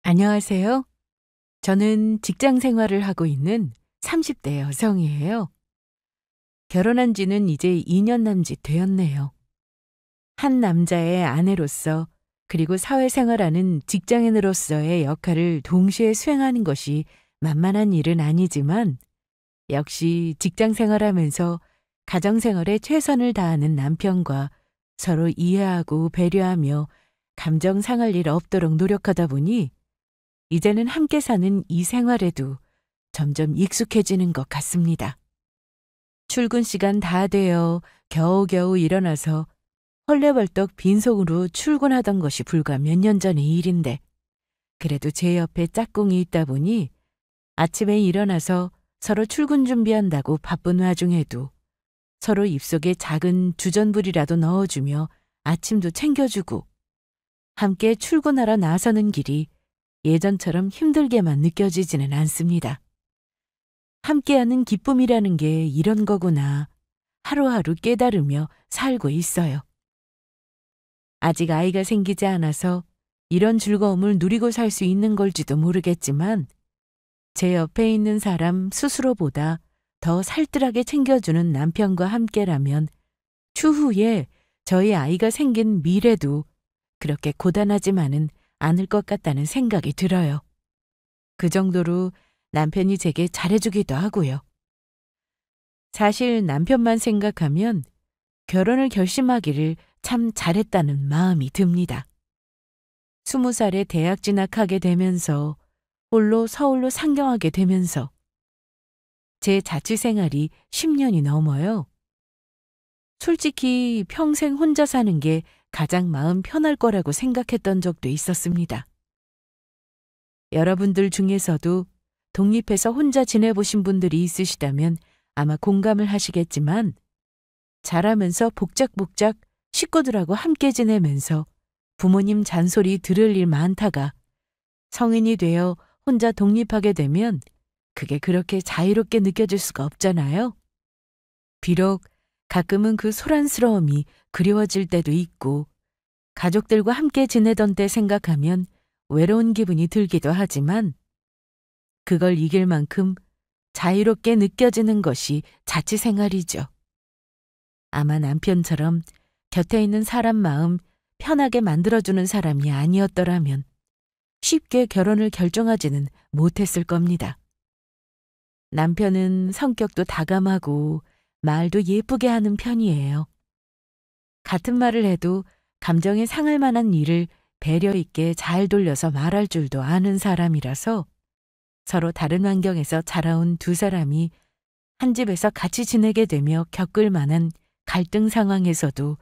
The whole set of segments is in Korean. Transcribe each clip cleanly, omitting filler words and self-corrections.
안녕하세요. 저는 직장 생활을 하고 있는 30대 여성이에요. 결혼한 지는 이제 2년 남짓 되었네요. 한 남자의 아내로서 그리고 사회생활하는 직장인으로서의 역할을 동시에 수행하는 것이 만만한 일은 아니지만 역시 직장 생활하면서 가정 생활에 최선을 다하는 남편과 서로 이해하고 배려하며 감정 상할 일 없도록 노력하다 보니 이제는 함께 사는 이 생활에도 점점 익숙해지는 것 같습니다. 출근 시간 다 되어 겨우겨우 일어나서 헐레벌떡 빈속으로 출근하던 것이 불과 몇 년 전의 일인데 그래도 제 옆에 짝꿍이 있다 보니 아침에 일어나서 서로 출근 준비한다고 바쁜 와중에도 서로 입속에 작은 주전부리라도 넣어주며 아침도 챙겨주고 함께 출근하러 나서는 길이 예전처럼 힘들게만 느껴지지는 않습니다. 함께하는 기쁨이라는 게 이런 거구나. 하루하루 깨달으며 살고 있어요. 아직 아이가 생기지 않아서 이런 즐거움을 누리고 살 수 있는 걸지도 모르겠지만 제 옆에 있는 사람 스스로보다 더 살뜰하게 챙겨주는 남편과 함께라면 추후에 저희 아이가 생긴 미래도 그렇게 고단하지만은 않을 것 같다는 생각이 들어요. 그 정도로 남편이 제게 잘해주기도 하고요. 사실 남편만 생각하면 결혼을 결심하기를 참 잘했다는 마음이 듭니다. 20살에 대학 진학하게 되면서 홀로 서울로 상경하게 되면서 제 자취 생활이 10년이 넘어요. 솔직히 평생 혼자 사는 게 가장 마음 편할 거라고 생각했던 적도 있었습니다. 여러분들 중에서도 독립해서 혼자 지내보신 분들이 있으시다면 아마 공감을 하시겠지만 자라면서 복작복작 식구들하고 함께 지내면서 부모님 잔소리 들을 일 많다가 성인이 되어 혼자 독립하게 되면 그게 그렇게 자유롭게 느껴질 수가 없잖아요. 비록 가끔은 그 소란스러움이 그리워질 때도 있고 가족들과 함께 지내던 때 생각하면 외로운 기분이 들기도 하지만 그걸 이길 만큼 자유롭게 느껴지는 것이 자취 생활이죠. 아마 남편처럼 곁에 있는 사람 마음 편하게 만들어주는 사람이 아니었더라면 쉽게 결혼을 결정하지는 못했을 겁니다. 남편은 성격도 다감하고 말도 예쁘게 하는 편이에요. 같은 말을 해도 감정이 상할 만한 일을 배려 있게 잘 돌려서 말할 줄도 아는 사람이라서 서로 다른 환경에서 자라온 두 사람이 한 집에서 같이 지내게 되며 겪을 만한 갈등 상황에서도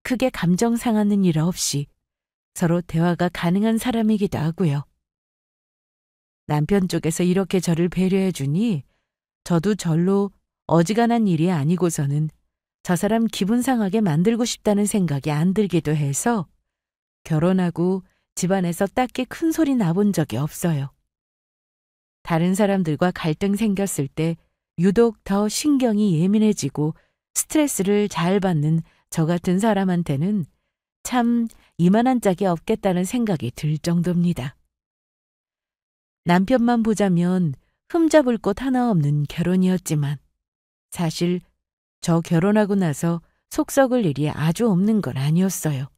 크게 감정 상하는 일 없이 서로 대화가 가능한 사람이기도 하고요. 남편 쪽에서 이렇게 저를 배려해 주니 저도 절로 어지간한 일이 아니고서는 저 사람 기분 상하게 만들고 싶다는 생각이 안 들기도 해서 결혼하고 집안에서 딱히 큰 소리 나본 적이 없어요. 다른 사람들과 갈등 생겼을 때 유독 더 신경이 예민해지고 스트레스를 잘 받는 저 같은 사람한테는 참 이만한 짝이 없겠다는 생각이 들 정도입니다. 남편만 보자면 흠잡을 곳 하나 없는 결혼이었지만 사실 저 결혼하고 나서 속 썩을 일이 아주 없는 건 아니었어요.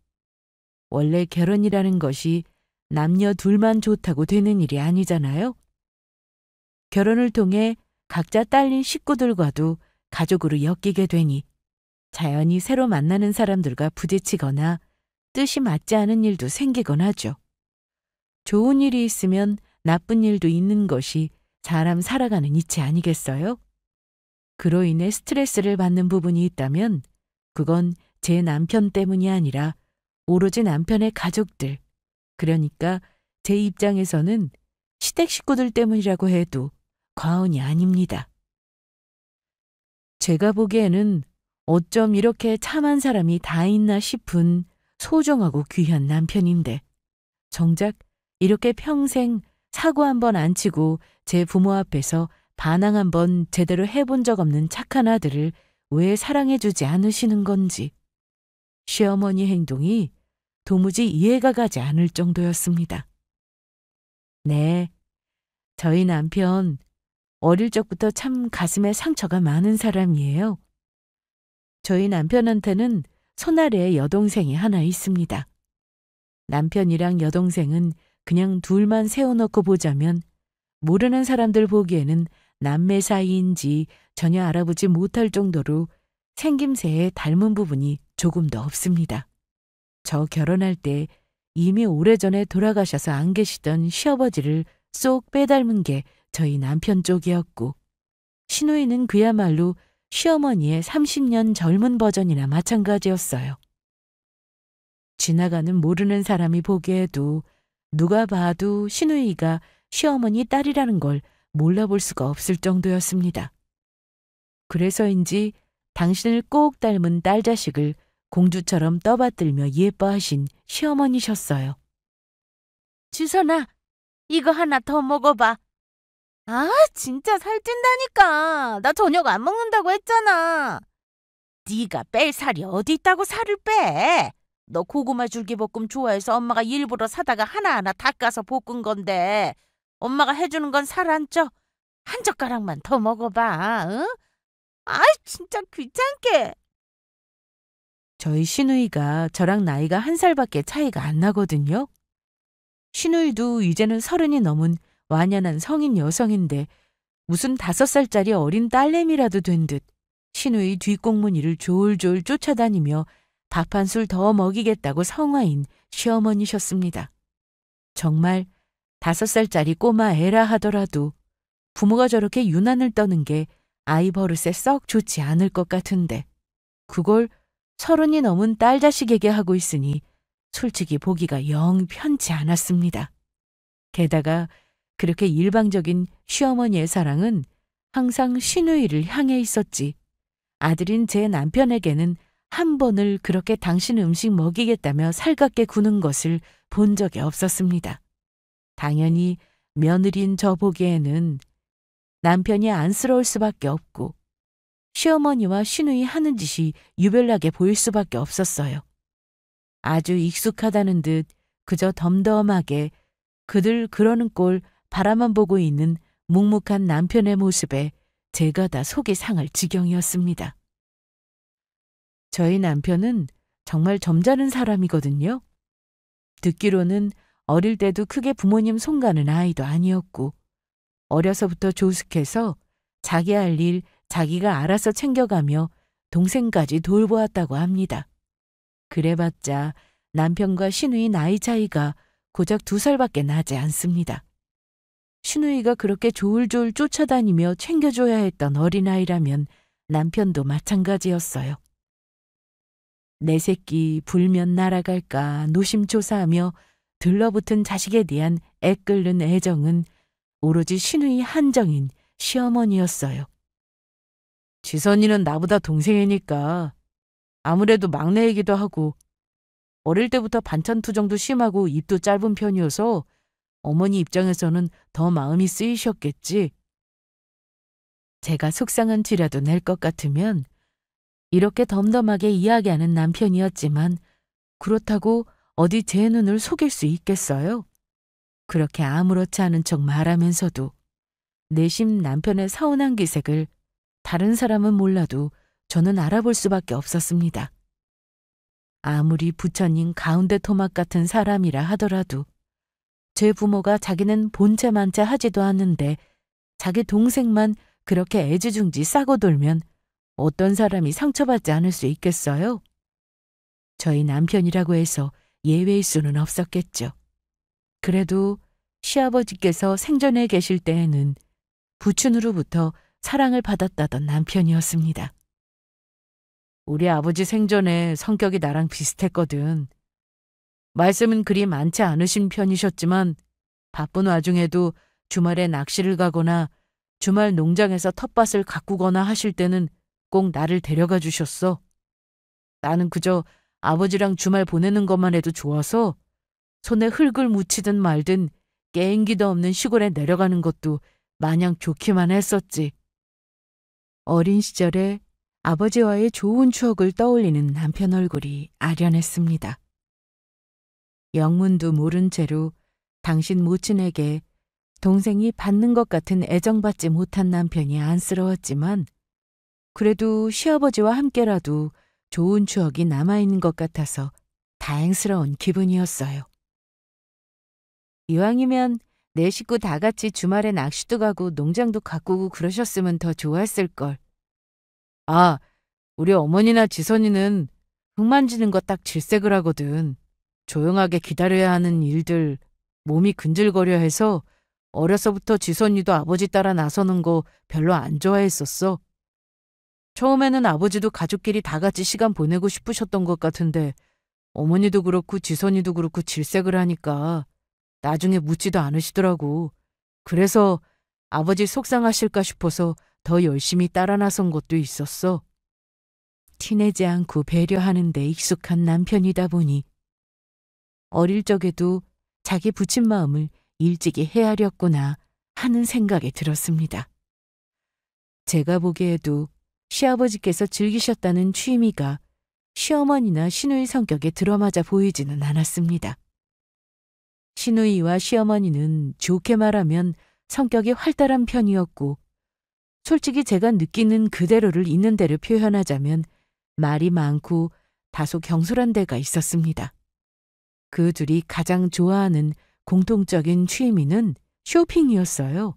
원래 결혼이라는 것이 남녀 둘만 좋다고 되는 일이 아니잖아요. 결혼을 통해 각자 딸린 식구들과도 가족으로 엮이게 되니 자연히 새로 만나는 사람들과 부딪히거나 뜻이 맞지 않은 일도 생기곤 하죠. 좋은 일이 있으면 나쁜 일도 있는 것이 사람 살아가는 이치 아니겠어요? 그로 인해 스트레스를 받는 부분이 있다면 그건 제 남편 때문이 아니라 오로지 남편의 가족들, 그러니까 제 입장에서는 시댁 식구들 때문이라고 해도 과언이 아닙니다. 제가 보기에는 어쩜 이렇게 참한 사람이 다 있나 싶은 소중하고 귀한 남편인데 정작 이렇게 평생 사고 한 번 안 치고 제 부모 앞에서 반항 한 번 제대로 해본 적 없는 착한 아들을 왜 사랑해주지 않으시는 건지 시어머니 행동이 도무지 이해가 가지 않을 정도였습니다. 네, 저희 남편 어릴 적부터 참 가슴에 상처가 많은 사람이에요. 저희 남편한테는 손아래에 여동생이 하나 있습니다. 남편이랑 여동생은 그냥 둘만 세워놓고 보자면 모르는 사람들 보기에는 남매 사이인지 전혀 알아보지 못할 정도로 생김새에 닮은 부분이 조금도 없습니다. 저 결혼할 때 이미 오래전에 돌아가셔서 안 계시던 시아버지를 쏙 빼닮은 게 저희 남편 쪽이었고, 시누이는 그야말로 시어머니의 30년 젊은 버전이나 마찬가지였어요. 지나가는 모르는 사람이 보기에도 누가 봐도 시누이가 시어머니 딸이라는 걸 몰라볼 수가 없을 정도였습니다. 그래서인지 당신을 꼭 닮은 딸 자식을 공주처럼 떠받들며 예뻐하신 시어머니셨어요. 지선아, 이거 하나 더 먹어봐. 아, 진짜 살찐다니까. 나 저녁 안 먹는다고 했잖아. 네가 뺄 살이 어디 있다고 살을 빼. 너 고구마 줄기볶음 좋아해서 엄마가 일부러 사다가 하나하나 닦아서 볶은 건데 엄마가 해주는 건 살 안 쪄. 한 젓가락만 더 먹어봐. 응? 아이, 진짜 귀찮게. 저희 시누이가 저랑 나이가 1살밖에 차이가 안 나거든요. 시누이도 이제는 30이 넘은 완연한 성인 여성인데 무슨 5살짜리 어린 딸내미라도 된 듯 시누이 뒷공무니를 졸졸 쫓아다니며 밥 한 술 더 먹이겠다고 성화인 시어머니셨습니다. 정말 5살짜리 꼬마 애라 하더라도 부모가 저렇게 유난을 떠는 게 아이 버릇에 썩 좋지 않을 것 같은데 그걸 30이 넘은 딸 자식에게 하고 있으니 솔직히 보기가 영 편치 않았습니다. 게다가 그렇게 일방적인 시어머니의 사랑은 항상 시누이를 향해 있었지 아들인 제 남편에게는 한 번을 그렇게 당신 음식 먹이겠다며 살갑게 구는 것을 본 적이 없었습니다. 당연히 며느리인 저 보기에는 남편이 안쓰러울 수밖에 없고 시어머니와 시누이 하는 짓이 유별나게 보일 수밖에 없었어요. 아주 익숙하다는 듯 그저 덤덤하게 그들 그러는 꼴 바라만 보고 있는 묵묵한 남편의 모습에 제가 다 속이 상할 지경이었습니다. 저희 남편은 정말 점잖은 사람이거든요. 듣기로는 어릴 때도 크게 부모님 손가는 아이도 아니었고 어려서부터 조숙해서 자기 할 일 자기가 알아서 챙겨가며 동생까지 돌보았다고 합니다. 그래봤자 남편과 시누이 나이 차이가 고작 2살밖에 나지 않습니다. 시누이가 그렇게 졸졸 쫓아다니며 챙겨줘야 했던 어린아이라면 남편도 마찬가지였어요. 내 새끼 불면 날아갈까 노심초사하며 들러붙은 자식에 대한 애끓는 애정은 오로지 시누이 한정인 시어머니였어요. 지선이는 나보다 동생이니까 아무래도 막내이기도 하고 어릴 때부터 반찬 투정도 심하고 입도 짧은 편이어서 어머니 입장에서는 더 마음이 쓰이셨겠지. 제가 속상한 티라도 낼 것 같으면 이렇게 덤덤하게 이야기하는 남편이었지만 그렇다고 어디 제 눈을 속일 수 있겠어요? 그렇게 아무렇지 않은 척 말하면서도 내심 남편의 서운한 기색을 다른 사람은 몰라도 저는 알아볼 수밖에 없었습니다. 아무리 부처님 가운데 토막 같은 사람이라 하더라도 제 부모가 자기는 본체만체 하지도 않는데 자기 동생만 그렇게 애지중지 싸고 돌면 어떤 사람이 상처받지 않을 수 있겠어요? 저희 남편이라고 해서 예외일 수는 없었겠죠. 그래도 시아버지께서 생전에 계실 때에는 부친으로부터 사랑을 받았다던 남편이었습니다. 우리 아버지 생전에 성격이 나랑 비슷했거든. 말씀은 그리 많지 않으신 편이셨지만 바쁜 와중에도 주말에 낚시를 가거나 주말 농장에서 텃밭을 가꾸거나 하실 때는 꼭 나를 데려가 주셨어. 나는 그저 아버지랑 주말 보내는 것만 해도 좋아서 손에 흙을 묻히든 말든 깨인기도 없는 시골에 내려가는 것도 마냥 좋기만 했었지. 어린 시절에 아버지와의 좋은 추억을 떠올리는 남편 얼굴이 아련했습니다. 영문도 모른 채로 당신 모친에게 동생이 받는 것 같은 애정받지 못한 남편이 안쓰러웠지만 그래도 시아버지와 함께라도 좋은 추억이 남아있는 것 같아서 다행스러운 기분이었어요. 이왕이면 내 식구 다 같이 주말에 낚시도 가고 농장도 가꾸고 그러셨으면 더 좋았을걸. 아, 우리 어머니나 지선이는 흙 만지는 거 딱 질색을 하거든. 조용하게 기다려야 하는 일들 몸이 근질거려 해서 어려서부터 지선이도 아버지 따라 나서는 거 별로 안 좋아했었어. 처음에는 아버지도 가족끼리 다 같이 시간 보내고 싶으셨던 것 같은데 어머니도 그렇고 지선이도 그렇고 질색을 하니까 나중에 묻지도 않으시더라고. 그래서 아버지 속상하실까 싶어서 더 열심히 따라 나선 것도 있었어. 티내지 않고 배려하는 데 익숙한 남편이다 보니 어릴 적에도 자기 부친 마음을 일찍이 헤아렸구나 하는 생각이 들었습니다. 제가 보기에도 시아버지께서 즐기셨다는 취미가 시어머니나 시누이 성격에 들어맞아 보이지는 않았습니다. 시누이와 시어머니는 좋게 말하면 성격이 활달한 편이었고 솔직히 제가 느끼는 그대로를 있는 대로 표현하자면 말이 많고 다소 경솔한 데가 있었습니다. 그 둘이 가장 좋아하는 공통적인 취미는 쇼핑이었어요.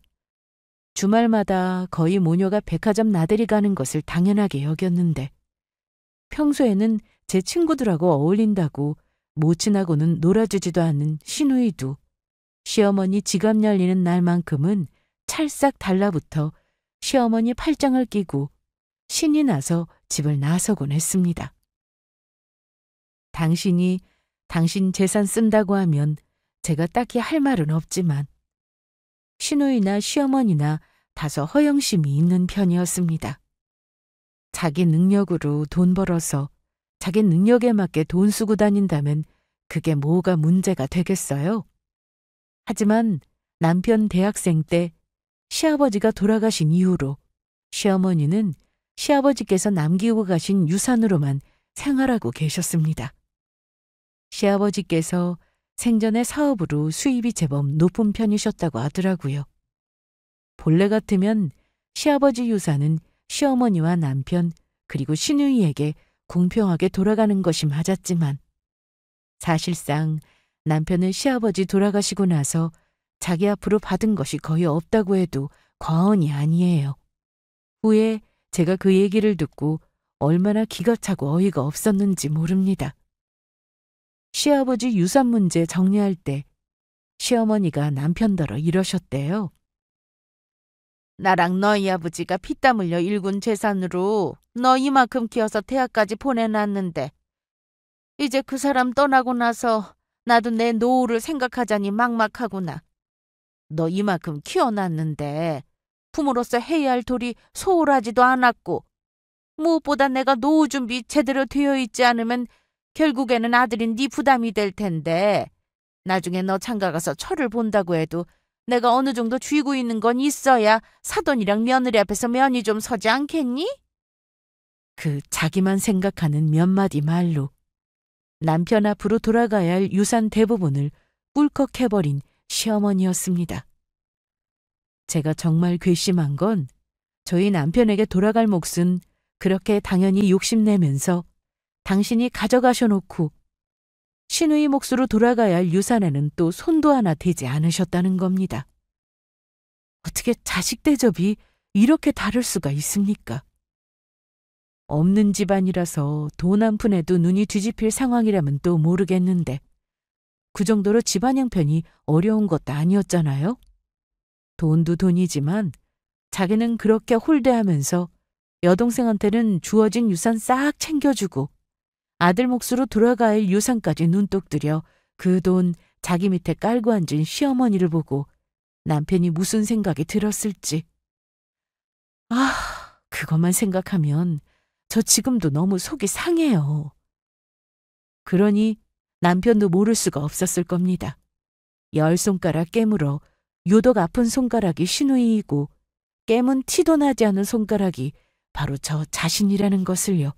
주말마다 거의 모녀가 백화점 나들이 가는 것을 당연하게 여겼는데 평소에는 제 친구들하고 어울린다고 모친하고는 놀아주지도 않는 시누이도 시어머니 지갑 열리는 날만큼은 찰싹 달라붙어 시어머니 팔짱을 끼고 신이 나서 집을 나서곤 했습니다. 당신이 당신 재산 쓴다고 하면 제가 딱히 할 말은 없지만 시누이나 시어머니나 다소 허영심이 있는 편이었습니다. 자기 능력으로 돈 벌어서 자기 능력에 맞게 돈 쓰고 다닌다면 그게 뭐가 문제가 되겠어요? 하지만 남편 대학생 때 시아버지가 돌아가신 이후로 시어머니는 시아버지께서 남기고 가신 유산으로만 생활하고 계셨습니다. 시아버지께서 생전에 사업으로 수입이 제법 높은 편이셨다고 하더라고요. 본래 같으면 시아버지 유산은 시어머니와 남편 그리고 시누이에게 공평하게 돌아가는 것이 맞았지만 사실상 남편은 시아버지 돌아가시고 나서 자기 앞으로 받은 것이 거의 없다고 해도 과언이 아니에요. 후에 제가 그 얘기를 듣고 얼마나 기가 차고 어이가 없었는지 모릅니다. 시아버지 유산 문제 정리할 때 시어머니가 남편더러 이러셨대요. 나랑 너희 아버지가 피땀 흘려 일군 재산으로 너 이만큼 키워서 대학까지 보내놨는데 이제 그 사람 떠나고 나서 나도 내 노후를 생각하자니 막막하구나. 너 이만큼 키워놨는데 부모로서 해야 할 도리 소홀하지도 않았고 무엇보다 내가 노후 준비 제대로 되어 있지 않으면 결국에는 아들인 네 부담이 될 텐데 나중에 너 장가가서 철을 본다고 해도 내가 어느 정도 쥐고 있는 건 있어야 사돈이랑 며느리 앞에서 면이 좀 서지 않겠니? 그 자기만 생각하는 몇 마디 말로 남편 앞으로 돌아가야 할 유산 대부분을 꿀꺽해버린 시어머니였습니다. 제가 정말 괘씸한 건 저희 남편에게 돌아갈 몫은 그렇게 당연히 욕심내면서 당신이 가져가셔놓고 시누이 몫으로 돌아가야 할 유산에는 또 손도 하나 대지 않으셨다는 겁니다. 어떻게 자식 대접이 이렇게 다를 수가 있습니까? 없는 집안이라서 돈 한 푼에도 눈이 뒤집힐 상황이라면 또 모르겠는데 그 정도로 집안 형편이 어려운 것도 아니었잖아요. 돈도 돈이지만 자기는 그렇게 홀대하면서 여동생한테는 주어진 유산 싹 챙겨주고 아들 몫으로 돌아가야 할 유산까지 눈독 들여 그 돈 자기 밑에 깔고 앉은 시어머니를 보고 남편이 무슨 생각이 들었을지. 그것만 생각하면 저 지금도 너무 속이 상해요. 그러니 남편도 모를 수가 없었을 겁니다. 10손가락 깨물어 유독 아픈 손가락이 시누이이고 깨문 티도 나지 않은 손가락이 바로 저 자신이라는 것을요.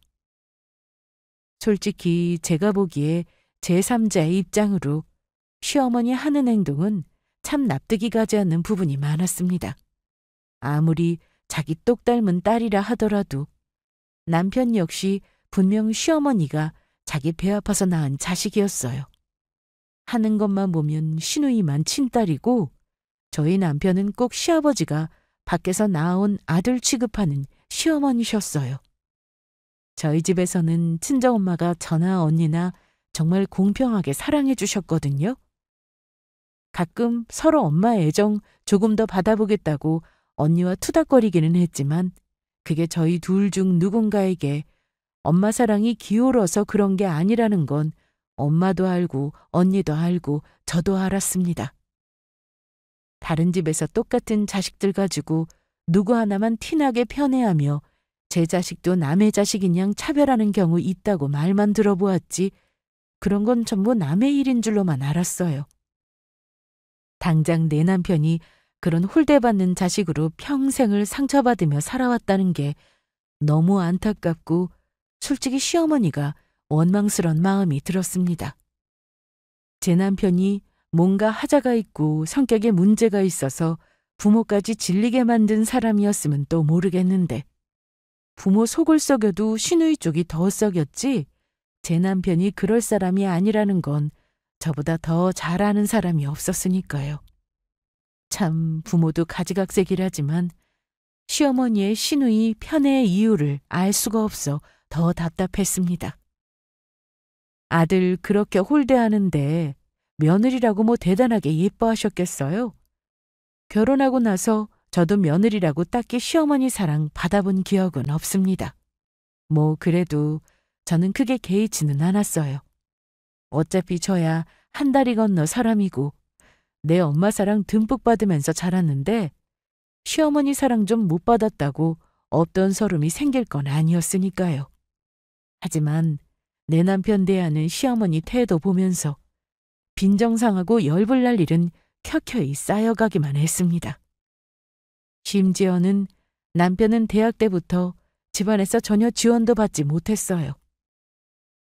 솔직히 제가 보기에 제3자의 입장으로 시어머니 하는 행동은 참 납득이 가지 않는 부분이 많았습니다. 아무리 자기 똑 닮은 딸이라 하더라도 남편 역시 분명 시어머니가 자기 배 아파서 낳은 자식이었어요. 하는 것만 보면 시누이만 친딸이고 저희 남편은 꼭 시아버지가 밖에서 낳아온 아들 취급하는 시어머니셨어요. 저희 집에서는 친정엄마가 저나 언니나 정말 공평하게 사랑해 주셨거든요. 가끔 서로 엄마 애정 조금 더 받아보겠다고 언니와 투닥거리기는 했지만 그게 저희 둘 중 누군가에게 엄마 사랑이 기울어서 그런 게 아니라는 건 엄마도 알고 언니도 알고 저도 알았습니다. 다른 집에서 똑같은 자식들 가지고 누구 하나만 티나게 편애하며 제 자식도 남의 자식인 양 차별하는 경우 있다고 말만 들어보았지 그런 건 전부 남의 일인 줄로만 알았어요. 당장 내 남편이 그런 홀대받는 자식으로 평생을 상처받으며 살아왔다는 게 너무 안타깝고 솔직히 시어머니가 원망스러운 마음이 들었습니다. 제 남편이 뭔가 하자가 있고 성격에 문제가 있어서 부모까지 질리게 만든 사람이었으면 또 모르겠는데 부모 속을 썩여도 시누이 쪽이 더 썩였지 제 남편이 그럴 사람이 아니라는 건 저보다 더 잘 아는 사람이 없었으니까요. 참 부모도 가지각색이라지만 시어머니의 시누이 편애의 이유를 알 수가 없어 더 답답했습니다. 아들 그렇게 홀대하는데 며느리라고 뭐 대단하게 예뻐하셨겠어요? 결혼하고 나서 저도 며느리라고 딱히 시어머니 사랑 받아본 기억은 없습니다. 뭐 그래도 저는 크게 개의치는 않았어요. 어차피 저야 한 다리 건너 사람이고 내 엄마 사랑 듬뿍 받으면서 자랐는데 시어머니 사랑 좀 못 받았다고 없던 서름이 생길 건 아니었으니까요. 하지만 내 남편 대하는 시어머니 태도 보면서 빈정상하고 열불 날 일은 켜켜이 쌓여가기만 했습니다. 심지어는 남편은 대학 때부터 집안에서 전혀 지원도 받지 못했어요.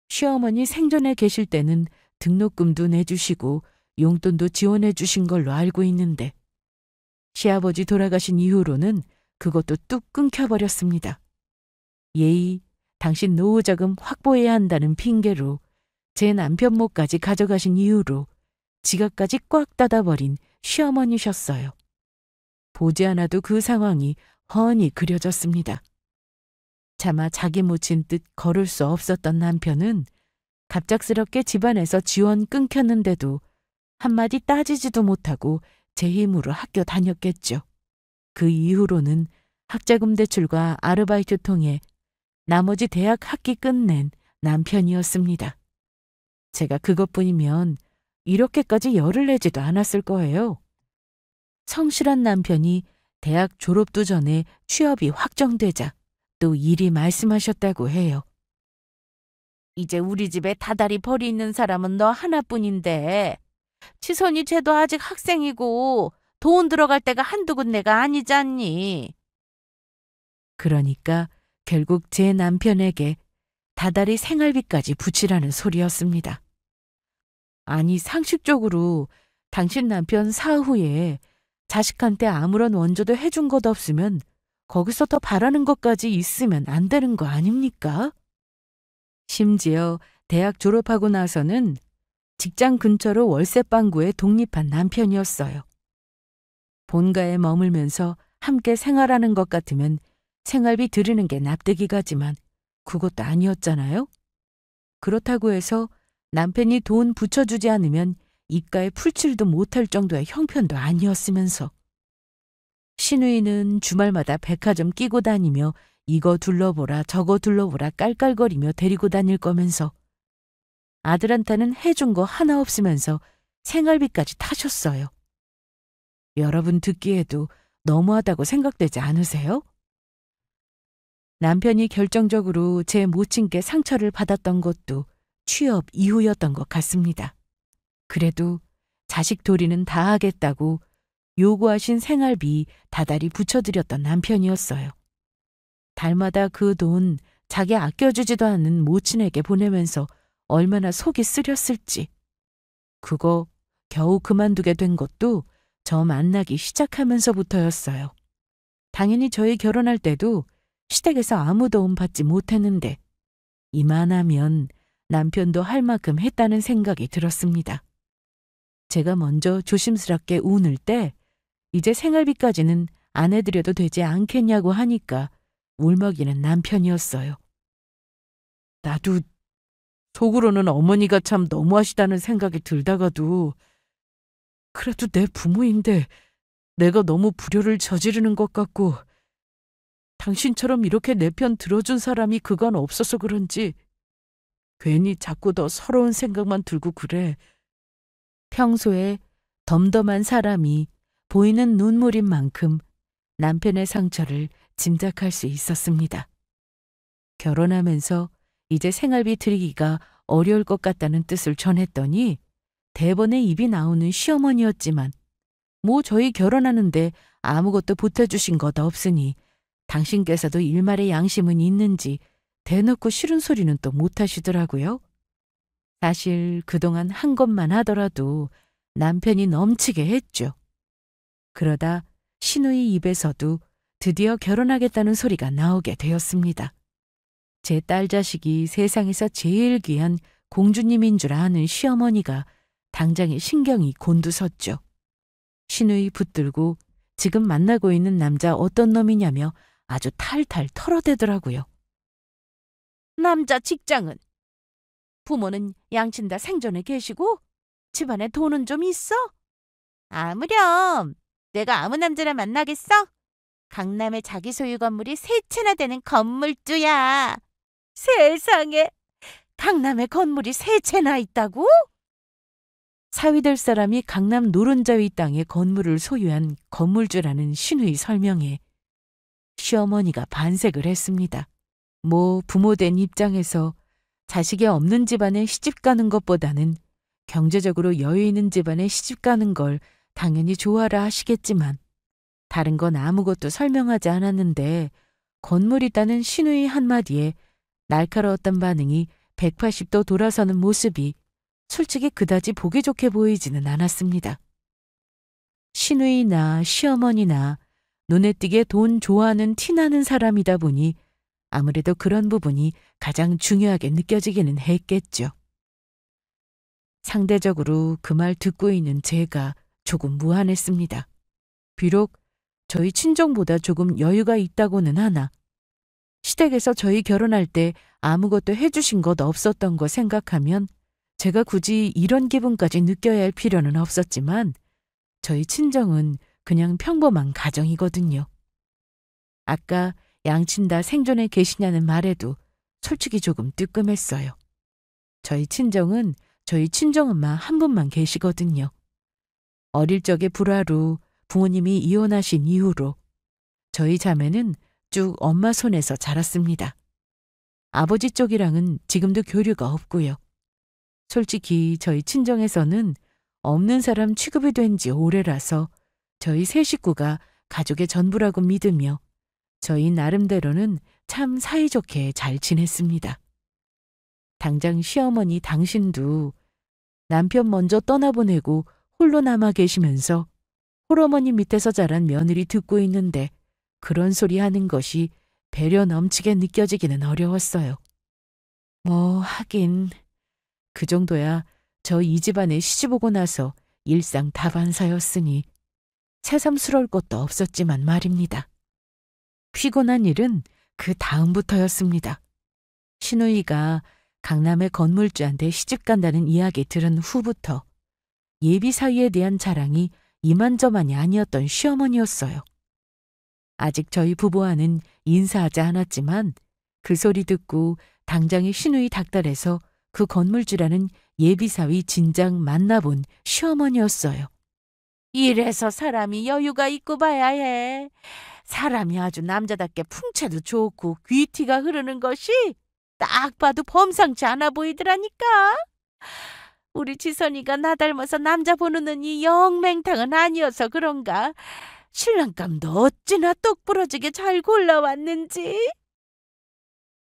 시어머니 생전에 계실 때는 등록금도 내주시고 용돈도 지원해 주신 걸로 알고 있는데 시아버지 돌아가신 이후로는 그것도 뚝 끊겨버렸습니다. 예의, 당신 노후자금 확보해야 한다는 핑계로 제 남편 몫까지 가져가신 이후로 지갑까지 꽉 닫아버린 시어머니셨어요. 보지 않아도 그 상황이 훤히 그려졌습니다. 차마 자기 묻힌 뜻 걸을 수 없었던 남편은 갑작스럽게 집안에서 지원 끊겼는데도 한마디 따지지도 못하고 제 힘으로 학교 다녔겠죠. 그 이후로는 학자금 대출과 아르바이트 통해 나머지 대학 학기 끝낸 남편이었습니다. 제가 그것뿐이면 이렇게까지 열을 내지도 않았을 거예요. 성실한 남편이 대학 졸업도 전에 취업이 확정되자 또 일이 말씀하셨다고 해요. 이제 우리 집에 다달이 벌이 있는 사람은 너 하나뿐인데 치선이 쟤도 아직 학생이고 돈 들어갈 때가 한두 군데가 아니잖니. 그러니까 결국 제 남편에게 다달이 생활비까지 붙이라는 소리였습니다. 아니 상식적으로 당신 남편 사후에 자식한테 아무런 원조도 해준 것 없으면 거기서 더 바라는 것까지 있으면 안 되는 거 아닙니까? 심지어 대학 졸업하고 나서는 직장 근처로 월세방구에 독립한 남편이었어요. 본가에 머물면서 함께 생활하는 것 같으면 생활비 드리는 게 납득이 가지만 그것도 아니었잖아요. 그렇다고 해서 남편이 돈 붙여주지 않으면 입가에 풀칠도 못할 정도의 형편도 아니었으면서 시누이는 주말마다 백화점 끼고 다니며 이거 둘러보라 저거 둘러보라 깔깔거리며 데리고 다닐 거면서 아들한테는 해준 거 하나 없으면서 생활비까지 타셨어요. 여러분 듣기에도 너무하다고 생각되지 않으세요? 남편이 결정적으로 제 모친께 상처를 받았던 것도 취업 이후였던 것 같습니다. 그래도 자식 도리는 다 하겠다고 요구하신 생활비 다달이 붙여드렸던 남편이었어요. 달마다 그 돈 자기 아껴주지도 않는 모친에게 보내면서 얼마나 속이 쓰렸을지. 그거 겨우 그만두게 된 것도 저 만나기 시작하면서부터였어요. 당연히 저희 결혼할 때도 시댁에서 아무 도움 받지 못했는데 이만하면 남편도 할 만큼 했다는 생각이 들었습니다. 제가 먼저 조심스럽게 운을 때 이제 생활비까지는 안 해드려도 되지 않겠냐고 하니까 울먹이는 남편이었어요. 나도 속으로는 어머니가 참 너무하시다는 생각이 들다가도 그래도 내 부모인데 내가 너무 불효를 저지르는 것 같고 당신처럼 이렇게 내 편 들어준 사람이 그간 없어서 그런지 괜히 자꾸 더 서러운 생각만 들고 그래. 평소에 덤덤한 사람이 보이는 눈물인 만큼 남편의 상처를 짐작할 수 있었습니다. 결혼하면서 이제 생활비 드리기가 어려울 것 같다는 뜻을 전했더니 대번에 입이 나오는 시어머니였지만 뭐 저희 결혼하는데 아무것도 보태주신 것 없으니 당신께서도 일말의 양심은 있는지 대놓고 싫은 소리는 또 못하시더라고요. 사실 그동안 한 것만 하더라도 남편이 넘치게 했죠. 그러다 시누이 입에서도 드디어 결혼하겠다는 소리가 나오게 되었습니다. 제 딸 자식이 세상에서 제일 귀한 공주님인 줄 아는 시어머니가 당장에 신경이 곤두섰죠. 시누이 붙들고 지금 만나고 있는 남자 어떤 놈이냐며 아주 탈탈 털어대더라고요. 남자 직장은? 부모는 양친 다 생전에 계시고 집안에 돈은 좀 있어? 아무렴. 내가 아무 남자나 만나겠어? 강남에 자기 소유 건물이 3채나 되는 건물주야. 세상에, 강남에 건물이 3채나 있다고? 사위될 사람이 강남 노른자위 땅에 건물을 소유한 건물주라는 시누이 설명에 시어머니가 반색을 했습니다. 뭐 부모된 입장에서 자식이 없는 집안에 시집가는 것보다는 경제적으로 여유 있는 집안에 시집가는 걸 당연히 좋아라 하시겠지만 다른 건 아무것도 설명하지 않았는데 건물 있다는 시누이 한마디에 날카로웠던 반응이 180도 돌아서는 모습이 솔직히 그다지 보기 좋게 보이지는 않았습니다. 시누이나 시어머니나 눈에 띄게 돈 좋아하는 티나는 사람이다 보니 아무래도 그런 부분이 가장 중요하게 느껴지기는 했겠죠. 상대적으로 그 말 듣고 있는 제가 조금 무안했습니다. 비록 저희 친정보다 조금 여유가 있다고는 하나 시댁에서 저희 결혼할 때 아무것도 해주신 것 없었던 거 생각하면 제가 굳이 이런 기분까지 느껴야 할 필요는 없었지만 저희 친정은 그냥 평범한 가정이거든요. 아까 양친 다 생존에 계시냐는 말에도 솔직히 조금 뜨끔했어요. 저희 친정은 저희 친정엄마 한 분만 계시거든요. 어릴 적에 불화로 부모님이 이혼하신 이후로 저희 자매는 쭉 엄마 손에서 자랐습니다. 아버지 쪽이랑은 지금도 교류가 없고요. 솔직히 저희 친정에서는 없는 사람 취급이 된 지 오래라서 저희 세 식구가 가족의 전부라고 믿으며 저희 나름대로는 참 사이좋게 잘 지냈습니다. 당장 시어머니 당신도 남편 먼저 떠나보내고 홀로 남아 계시면서 홀어머니 밑에서 자란 며느리 듣고 있는데 그런 소리 하는 것이 배려 넘치게 느껴지기는 어려웠어요. 뭐 하긴 그 정도야 저 이 집안에 시집오고 나서 일상 다반사였으니 새삼스러울 것도 없었지만 말입니다. 피곤한 일은 그 다음부터였습니다. 시누이가 강남의 건물주한테 시집간다는 이야기 들은 후부터 예비 사위에 대한 자랑이 이만저만이 아니었던 시어머니였어요. 아직 저희 부부와는 인사하지 않았지만 그 소리 듣고 당장에 시누이 닭달에서 그 건물주라는 예비사위 진작 만나본 시어머니였어요. 이래서 사람이 여유가 있고 봐야 해. 사람이 아주 남자답게 풍채도 좋고 귀티가 흐르는 것이 딱 봐도 범상치 않아 보이더라니까. 우리 지선이가 나 닮아서 남자 보는 눈이 영 맹탕은 아니어서 그런가. 신랑감도 어찌나 똑부러지게 잘 골라왔는지.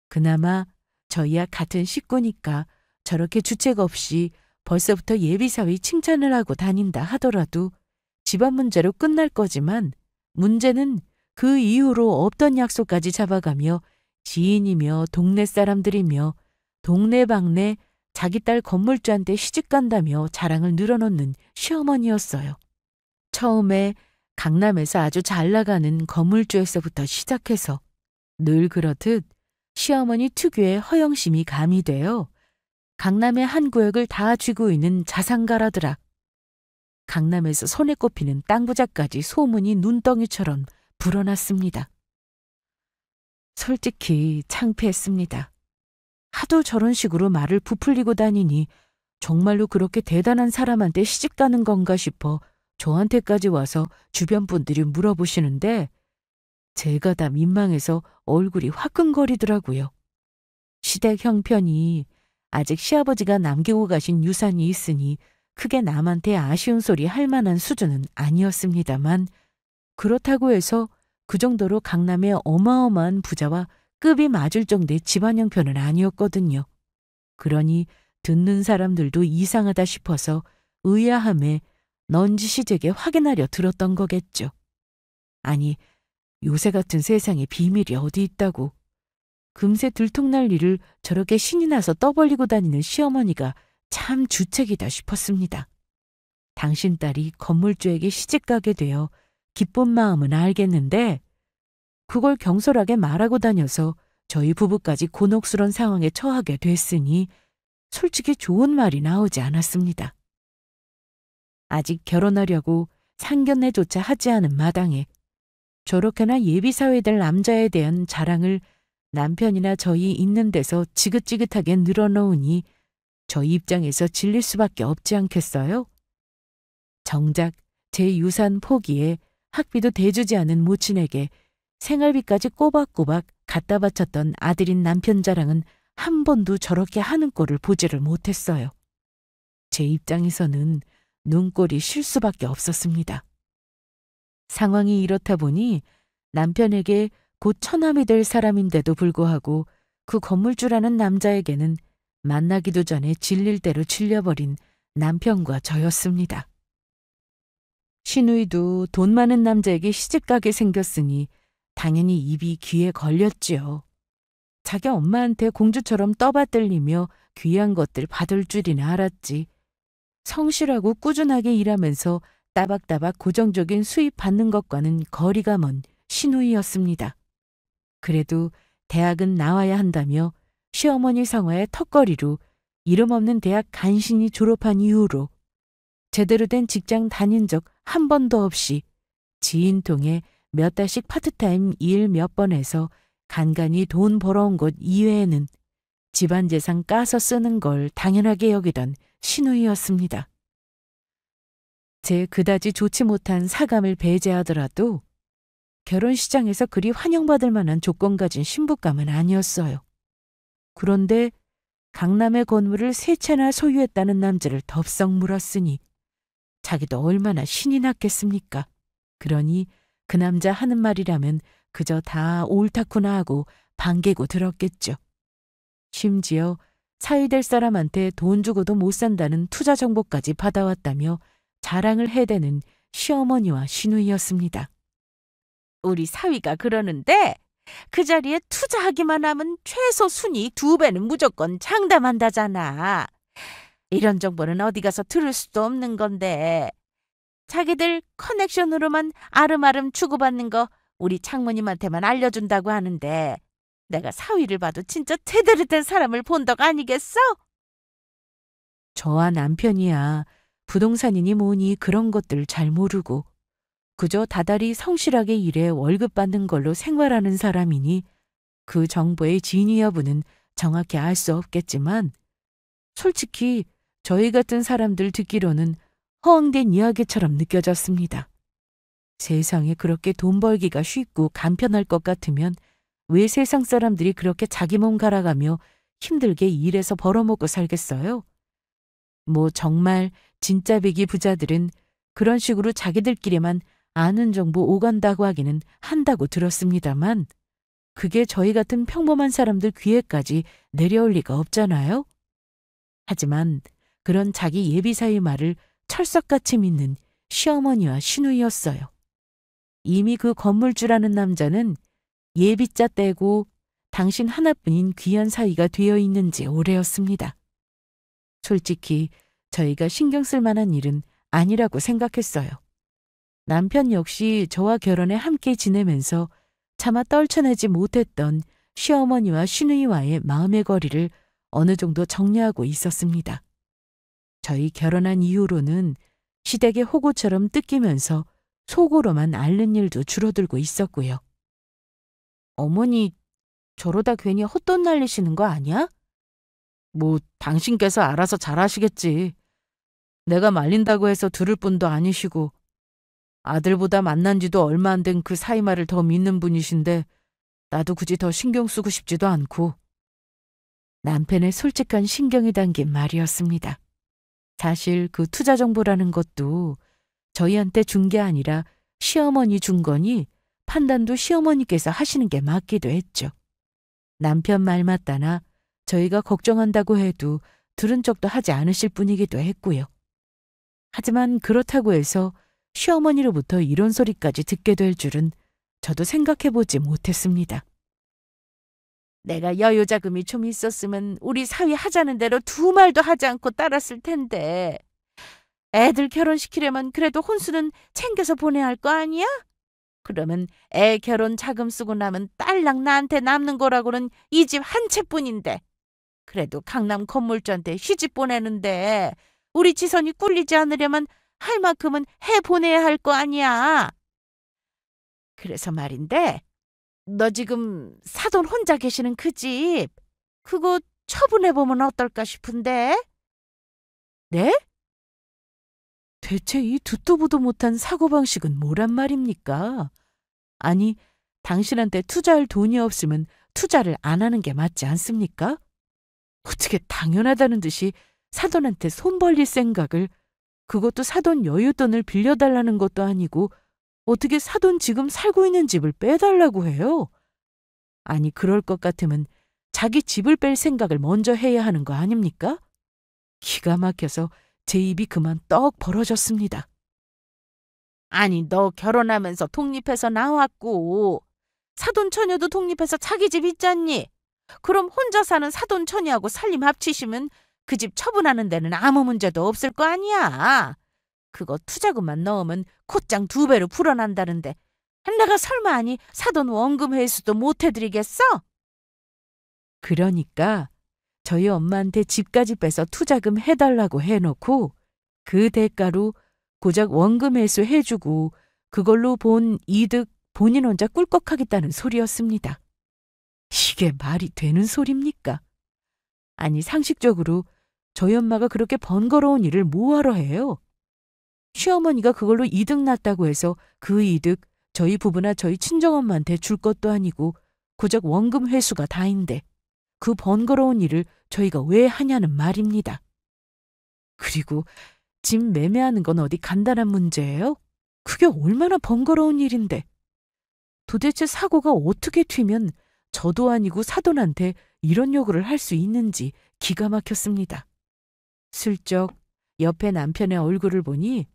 그나마 저희야 같은 식구니까 저렇게 주책 없이 벌써부터 예비사위 칭찬을 하고 다닌다 하더라도 집안 문제로 끝날 거지만 문제는 그 이후로 없던 약속까지 잡아가며 지인이며 동네 사람들이며 동네방네 자기 딸 건물주한테 시집간다며 자랑을 늘어놓는 시어머니였어요. 처음에 강남에서 아주 잘 나가는 건물주에서부터 시작해서 늘 그렇듯 시어머니 특유의 허영심이 가미되어 강남의 한 구역을 다 쥐고 있는 자산가라더라. 강남에서 손에 꼽히는 땅부자까지 소문이 눈덩이처럼 불어났습니다. 솔직히 창피했습니다. 하도 저런 식으로 말을 부풀리고 다니니 정말로 그렇게 대단한 사람한테 시집가는 건가 싶어 저한테까지 와서 주변 분들이 물어보시는데 제가 다 민망해서 얼굴이 화끈거리더라고요. 시댁 형편이 아직 시아버지가 남기고 가신 유산이 있으니 크게 남한테 아쉬운 소리 할 만한 수준은 아니었습니다만 그렇다고 해서 그 정도로 강남의 어마어마한 부자와 급이 맞을 정도의 집안 형편은 아니었거든요. 그러니 듣는 사람들도 이상하다 싶어서 의아함에 넌지시 제게 확인하려 들었던 거겠죠. 아니, 요새 같은 세상에 비밀이 어디 있다고. 금세 들통날 일을 저렇게 신이 나서 떠벌리고 다니는 시어머니가 참 주책이다 싶었습니다. 당신 딸이 건물주에게 시집가게 되어 기쁜 마음은 알겠는데 그걸 경솔하게 말하고 다녀서 저희 부부까지 곤혹스런 상황에 처하게 됐으니 솔직히 좋은 말이 나오지 않았습니다. 아직 결혼하려고 상견례조차 하지 않은 마당에 저렇게나 예비사회 될 남자에 대한 자랑을 남편이나 저희 있는 데서 지긋지긋하게 늘어놓으니 저희 입장에서 질릴 수밖에 없지 않겠어요? 정작 제 유산 포기에 학비도 대주지 않은 모친에게 생활비까지 꼬박꼬박 갖다 바쳤던 아들인 남편 자랑은 한 번도 저렇게 하는 꼴을 보지를 못했어요. 제 입장에서는 눈꼴이 쉴 수밖에 없었습니다. 상황이 이렇다 보니 남편에게 곧 처남이 될 사람인데도 불구하고 그 건물주라는 남자에게는 만나기도 전에 질릴 대로 질려버린 남편과 저였습니다. 시누이도 돈 많은 남자에게 시집가게 생겼으니 당연히 입이 귀에 걸렸지요. 자기 엄마한테 공주처럼 떠받들리며 귀한 것들 받을 줄이나 알았지. 성실하고 꾸준하게 일하면서 따박따박 고정적인 수입 받는 것과는 거리가 먼 시누이였습니다. 그래도 대학은 나와야 한다며 시어머니 성화의 턱걸이로 이름 없는 대학 간신히 졸업한 이후로 제대로 된 직장 다닌 적 한 번도 없이 지인 통해 몇 달씩 파트타임 일 몇 번 해서 간간히 돈 벌어온 것 이외에는 집안 재산 까서 쓰는 걸 당연하게 여기던 시누이였습니다. 제 그다지 좋지 못한 사감을 배제하더라도 결혼시장에서 그리 환영받을 만한 조건 가진 신부감은 아니었어요. 그런데 강남의 건물을 세 채나 소유했다는 남자를 덥석 물었으니 자기도 얼마나 신이 났겠습니까? 그러니 그 남자 하는 말이라면 그저 다 옳다구나 하고 반개고 들었겠죠. 심지어 사위될 사람한테 돈 주고도 못 산다는 투자 정보까지 받아왔다며 자랑을 해대는 시어머니와 시누이였습니다. 우리 사위가 그러는데 그 자리에 투자하기만 하면 최소 순이익 2배는 무조건 장담한다잖아. 이런 정보는 어디 가서 들을 수도 없는 건데 자기들 커넥션으로만 아름아름 주고받는 거 우리 장모님한테만 알려준다고 하는데 내가 사위를 봐도 진짜 제대로 된 사람을 본 덕 아니겠어? 저와 남편이야 부동산이니 뭐니 그런 것들 잘 모르고 그저 다달이 성실하게 일해 월급 받는 걸로 생활하는 사람이니 그 정보의 진위 여부는 정확히 알 수 없겠지만 솔직히 저희 같은 사람들 듣기로는 허황된 이야기처럼 느껴졌습니다. 세상에 그렇게 돈 벌기가 쉽고 간편할 것 같으면 왜 세상 사람들이 그렇게 자기 몸 갈아가며 힘들게 일해서 벌어먹고 살겠어요? 뭐 정말 진짜 배기 부자들은 그런 식으로 자기들끼리만 아는 정보 오간다고 하기는 한다고 들었습니다만 그게 저희 같은 평범한 사람들 귀에까지 내려올 리가 없잖아요? 하지만 그런 자기 예비사의 말을 철석같이 믿는 시어머니와 시누이였어요. 이미 그 건물주라는 남자는 예비자 떼고 당신 하나뿐인 귀한 사이가 되어 있는 지 오래였습니다. 솔직히 저희가 신경 쓸 만한 일은 아니라고 생각했어요. 남편 역시 저와 결혼에 함께 지내면서 차마 떨쳐내지 못했던 시어머니와 시누이와의 마음의 거리를 어느 정도 정리하고 있었습니다. 저희 결혼한 이후로는 시댁의 호구처럼 뜯기면서 속으로만 앓는 일도 줄어들고 있었고요. 어머니, 저러다 괜히 헛돈 날리시는 거 아니야? 뭐 당신께서 알아서 잘하시겠지. 내가 말린다고 해서 들을 분도 아니시고 아들보다 만난 지도 얼마 안 된 그 사이말을 더 믿는 분이신데 나도 굳이 더 신경 쓰고 싶지도 않고. 남편의 솔직한 신경이 담긴 말이었습니다. 사실 그 투자 정보라는 것도 저희한테 준 게 아니라 시어머니 준 거니 판단도 시어머니께서 하시는 게 맞기도 했죠. 남편 말 맞다나 저희가 걱정한다고 해도 들은 척도 하지 않으실 분이기도 했고요. 하지만 그렇다고 해서 시어머니로부터 이런 소리까지 듣게 될 줄은 저도 생각해보지 못했습니다. 내가 여유자금이 좀 있었으면 우리 사위 하자는 대로 두 말도 하지 않고 따랐을 텐데 애들 결혼시키려면 그래도 혼수는 챙겨서 보내야 할 거 아니야? 그러면 애 결혼 자금 쓰고 나면 딸랑 나한테 남는 거라고는 이 집 한 채뿐인데 그래도 강남 건물주한테 시집 보내는데 우리 지선이 꿀리지 않으려면 할 만큼은 해보내야 할 거 아니야. 그래서 말인데 너 지금 사돈 혼자 계시는 그 집 그거 처분해보면 어떨까 싶은데? 네? 대체 이 듣도 보도 못한 사고방식은 뭐란 말입니까? 아니, 당신한테 투자할 돈이 없으면 투자를 안 하는 게 맞지 않습니까? 어떻게 당연하다는 듯이 사돈한테 손 벌릴 생각을, 그것도 사돈 여윳돈을 빌려달라는 것도 아니고 어떻게 사돈 지금 살고 있는 집을 빼달라고 해요? 아니, 그럴 것 같으면 자기 집을 뺄 생각을 먼저 해야 하는 거 아닙니까? 기가 막혀서 제 입이 그만 떡 벌어졌습니다. 아니, 너 결혼하면서 독립해서 나왔고 사돈 처녀도 독립해서 자기 집 있잖니. 그럼 혼자 사는 사돈 처녀하고 살림 합치시면 그 집 처분하는 데는 아무 문제도 없을 거 아니야. 그거 투자금만 넣으면 곧장 2배로 불어난다는데 내가 설마 아니 사돈 원금 회수도 못 해드리겠어? 그러니까 저희 엄마한테 집까지 빼서 투자금 해달라고 해놓고 그 대가로 고작 원금 회수 해주고 그걸로 본 이득 본인 혼자 꿀꺽하겠다는 소리였습니다. 이게 말이 되는 소리입니까? 아니, 상식적으로 저희 엄마가 그렇게 번거로운 일을 뭐하러 해요? 시어머니가 그걸로 이득 났다고 해서 그 이득 저희 부부나 저희 친정엄마한테 줄 것도 아니고 고작 원금 회수가 다인데 그 번거로운 일을 저희가 왜 하냐는 말입니다. 그리고 집 매매하는 건 어디 간단한 문제예요? 그게 얼마나 번거로운 일인데. 도대체 사고가 어떻게 튀면 저도 아니고 사돈한테 이런 요구를 할 수 있는지 기가 막혔습니다. 슬쩍 옆에 남편의 얼굴을 보니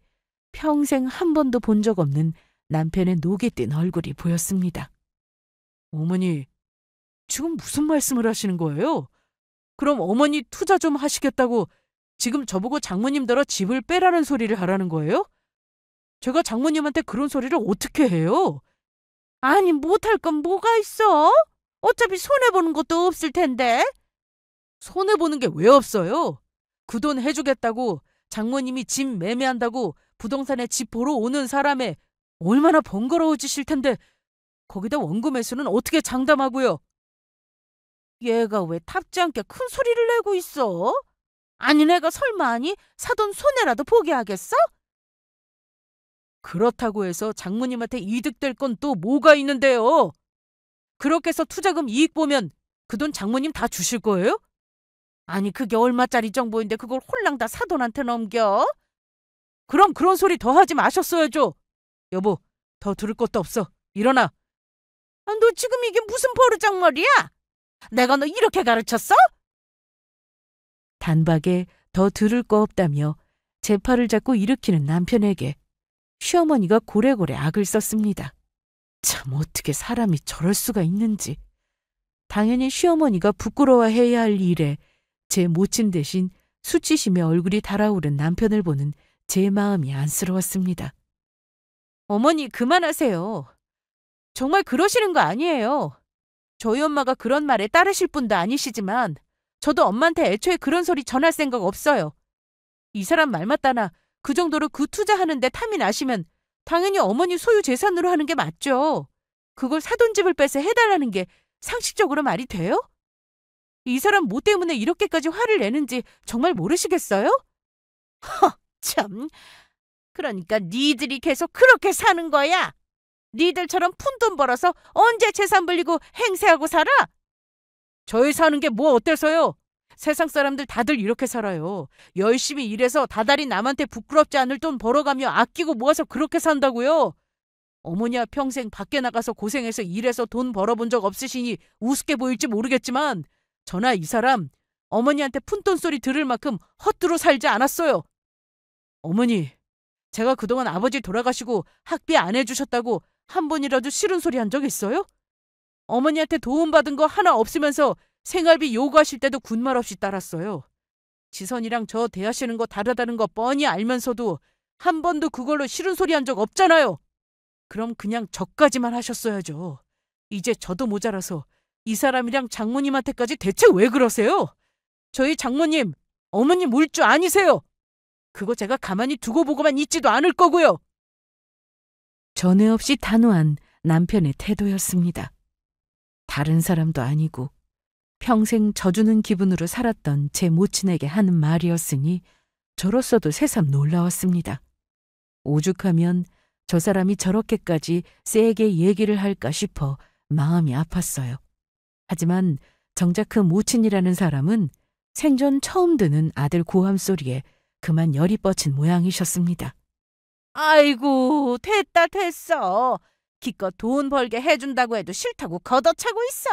평생 한 번도 본 적 없는 남편의 녹이 뜬 얼굴이 보였습니다. 어머니, 지금 무슨 말씀을 하시는 거예요? 그럼 어머니 투자 좀 하시겠다고 지금 저보고 장모님더러 집을 빼라는 소리를 하라는 거예요? 제가 장모님한테 그런 소리를 어떻게 해요? 아니, 못할 건 뭐가 있어? 어차피 손해보는 것도 없을 텐데. 손해보는 게 왜 없어요? 그 돈 해주겠다고 장모님이 집 매매한다고 부동산에 집 보러 오는 사람에 얼마나 번거로워지실 텐데 거기다 원금 회수는 어떻게 장담하고요? 얘가 왜 탑지 않게 큰 소리를 내고 있어? 아니, 내가 설마 아니 사돈 손해라도 보게 하겠어? 그렇다고 해서 장모님한테 이득될 건 또 뭐가 있는데요? 그렇게 해서 투자금 이익 보면 그 돈 장모님 다 주실 거예요? 아니, 그게 얼마짜리 정보인데 그걸 홀랑 다 사돈한테 넘겨? 그럼 그런 소리 더 하지 마셨어야죠. 여보, 더 들을 것도 없어. 일어나. 아, 너 지금 이게 무슨 버르장머리야? 내가 너 이렇게 가르쳤어? 단박에 더 들을 거 없다며 제 팔을 잡고 일으키는 남편에게 시어머니가 고래고래 악을 썼습니다. 참 어떻게 사람이 저럴 수가 있는지. 당연히 시어머니가 부끄러워해야 할 일에 제 모친 대신 수치심에 얼굴이 달아오른 남편을 보는 제 마음이 안쓰러웠습니다. 어머니 그만하세요. 정말 그러시는 거 아니에요. 저희 엄마가 그런 말에 따르실 분도 아니시지만 저도 엄마한테 애초에 그런 소리 전할 생각 없어요. 이 사람 말 맞다나 그 정도로 그 투자하는데 탐이 나시면 당연히 어머니 소유 재산으로 하는 게 맞죠. 그걸 사돈집을 빼서 해달라는 게 상식적으로 말이 돼요? 이 사람 뭐 때문에 이렇게까지 화를 내는지 정말 모르시겠어요? 참. 그러니까 니들이 계속 그렇게 사는 거야. 니들처럼 푼돈 벌어서 언제 재산 불리고 행세하고 살아? 저희 사는 게 뭐 어때서요? 세상 사람들 다들 이렇게 살아요. 열심히 일해서 다달이 남한테 부끄럽지 않을 돈 벌어가며 아끼고 모아서 그렇게 산다고요. 어머니야 평생 밖에 나가서 고생해서 일해서 돈 벌어본 적 없으시니 우습게 보일지 모르겠지만 저나 이 사람 어머니한테 푼돈 소리 들을 만큼 헛두루 살지 않았어요. 어머니, 제가 그동안 아버지 돌아가시고 학비 안 해주셨다고 한 번이라도 싫은 소리 한 적 있어요? 어머니한테 도움받은 거 하나 없으면서 생활비 요구하실 때도 군말 없이 따랐어요. 지선이랑 저 대하시는 거 다르다는 거 뻔히 알면서도 한 번도 그걸로 싫은 소리 한 적 없잖아요. 그럼 그냥 저까지만 하셨어야죠. 이제 저도 모자라서 이 사람이랑 장모님한테까지 대체 왜 그러세요? 저희 장모님, 어머님 울 줄 아니세요? 그거 제가 가만히 두고 보고만 있지도 않을 거고요. 전에 없이 단호한 남편의 태도였습니다. 다른 사람도 아니고 평생 져주는 기분으로 살았던 제 모친에게 하는 말이었으니 저로서도 새삼 놀라웠습니다. 오죽하면 저 사람이 저렇게까지 세게 얘기를 할까 싶어 마음이 아팠어요. 하지만 정작 그 모친이라는 사람은 생전 처음 듣는 아들 고함 소리에 그만 열이 뻗친 모양이셨습니다. 아이고, 됐어. 기껏 돈 벌게 해준다고 해도 싫다고 걷어차고 있어.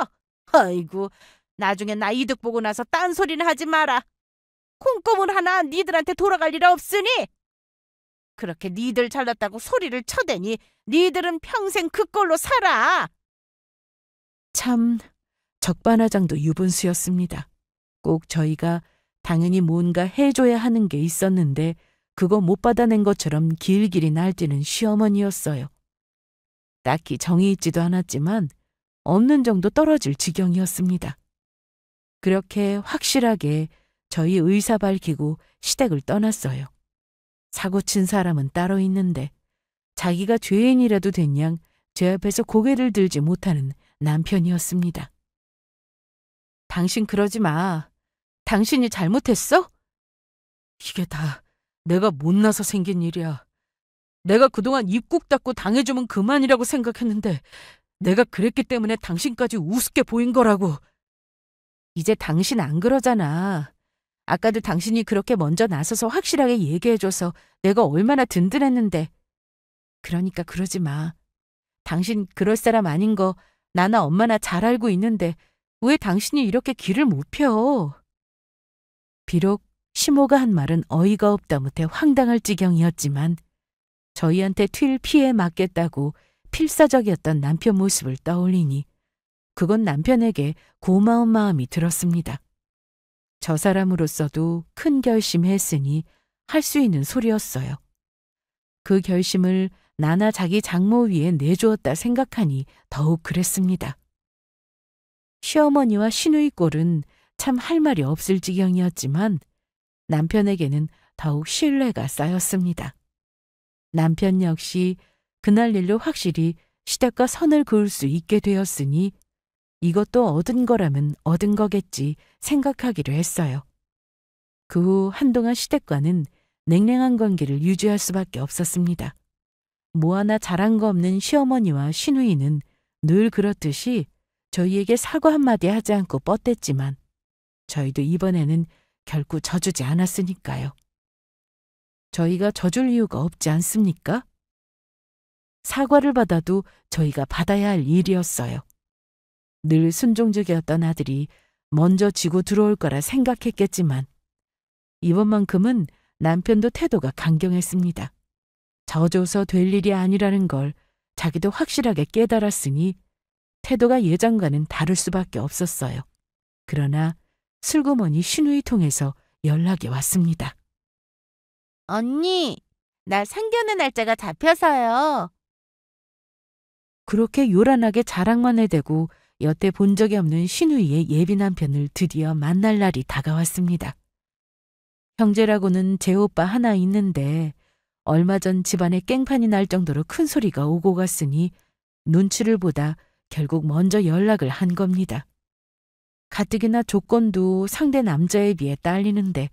아이고, 나중에 나 이득 보고 나서 딴소리는 하지 마라. 콩고물 하나 니들한테 돌아갈 일 없으니. 그렇게 니들 잘났다고 소리를 쳐대니 니들은 평생 그꼴로 살아. 참 적반하장도 유분수였습니다. 꼭 저희가 당연히 뭔가 해줘야 하는 게 있었는데 그거 못 받아낸 것처럼 길길이 날뛰는 시어머니였어요. 딱히 정이 있지도 않았지만 없는 정도 떨어질 지경이었습니다. 그렇게 확실하게 저희 의사 밝히고 시댁을 떠났어요. 사고친 사람은 따로 있는데 자기가 죄인이라도 된 양 제 앞에서 고개를 들지 못하는 남편이었습니다. 당신 그러지 마. 당신이 잘못했어? 이게 다 내가 못나서 생긴 일이야. 내가 그동안 입국 닫고 당해주면 그만이라고 생각했는데 내가 그랬기 때문에 당신까지 우습게 보인 거라고. 이제 당신 안 그러잖아. 아까도 당신이 그렇게 먼저 나서서 확실하게 얘기해줘서 내가 얼마나 든든했는데. 그러니까 그러지 마. 당신 그럴 사람 아닌 거 나나 엄마나 잘 알고 있는데 왜 당신이 이렇게 길을 못 펴? 비록 시모가 한 말은 어이가 없다 못해 황당할 지경이었지만 저희한테 튈 피해 맞겠다고 필사적이었던 남편 모습을 떠올리니 그건 남편에게 고마운 마음이 들었습니다. 저 사람으로서도 큰 결심했으니 할 수 있는 소리였어요. 그 결심을 나나 자기 장모 위에 내주었다 생각하니 더욱 그랬습니다. 시어머니와 시누이 꼴은 참 할 말이 없을 지경이었지만 남편에게는 더욱 신뢰가 쌓였습니다. 남편 역시 그날 일로 확실히 시댁과 선을 그을 수 있게 되었으니 이것도 얻은 거라면 얻은 거겠지 생각하기로 했어요. 그 후 한동안 시댁과는 냉랭한 관계를 유지할 수밖에 없었습니다. 뭐 하나 잘한 거 없는 시어머니와 시누이는 늘 그렇듯이 저희에게 사과 한마디 하지 않고 뻗댔지만 저희도 이번에는 결코 져주지 않았으니까요. 저희가 져줄 이유가 없지 않습니까? 사과를 받아도 저희가 받아야 할 일이었어요. 늘 순종적이었던 아들이 먼저 지고 들어올 거라 생각했겠지만 이번만큼은 남편도 태도가 강경했습니다. 져줘서 될 일이 아니라는 걸 자기도 확실하게 깨달았으니 태도가 예전과는 다를 수밖에 없었어요. 그러나 슬그머니 신우이 통해서 연락이 왔습니다. 언니, 나 상견례 날짜가 잡혀서요. 그렇게 요란하게 자랑만 해대고 여태 본 적이 없는 신우이의 예비 남편을 드디어 만날 날이 다가왔습니다. 형제라고는 제 오빠 하나 있는데 얼마 전 집안에 깽판이 날 정도로 큰 소리가 오고 갔으니 눈치를 보다 결국 먼저 연락을 한 겁니다. 가뜩이나 조건도 상대 남자에 비해 딸리는데